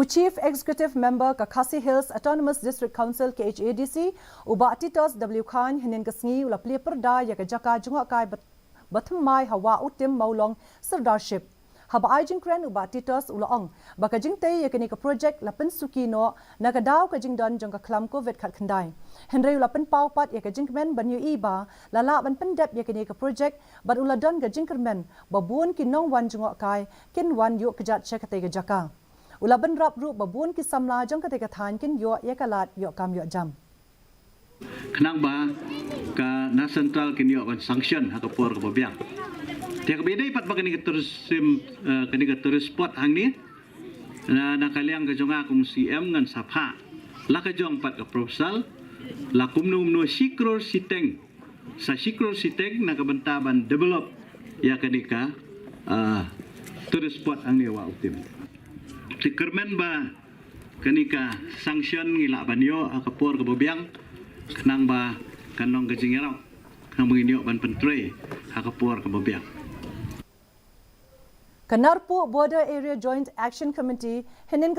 Chief Executive Member ka Khasi Hills Autonomous District Council KHADC uba Titos W Khan hinin kasngi ula pli perda ya ka jaka junga kai bathmai hawa utim maulong Sardarship haba ajing kren uba Titos ulaong baka jingte ya kini ka project lapen sukino nakadaw ka jingdon jong ka klam COVID khat khandai Henry ulapen paupat ya ka jingmen banyu iba lala ban pendep ya kini ka project bat uladon ka jingkermen babun kinong wan junga kai kin wan yu kejat chekate ka jaka Ulaban rap ru babun ki samla jong kate ka than kin yo ya kalat yo kam yo jam. Kenang ba ka na central kin yo kan sanction ha kapor ka babiang. Tiak beda ipat ba kani ka terus spot hang ni na nakaliang ka jonga kum CM ngan sapha. La ka jong pat ka proposal la kumno sikror siteng sa sikror siteng na kabentaban develop ya kani ka terus spot hang ni wa optim. Sikermen ba kenika sanction ngila banyo akapor ke bobiang kenang ba kanong gajingeraw kanang menginyo ban pentre akapor ke bobiang Kanarpo Border Area Joint Action Committee hinin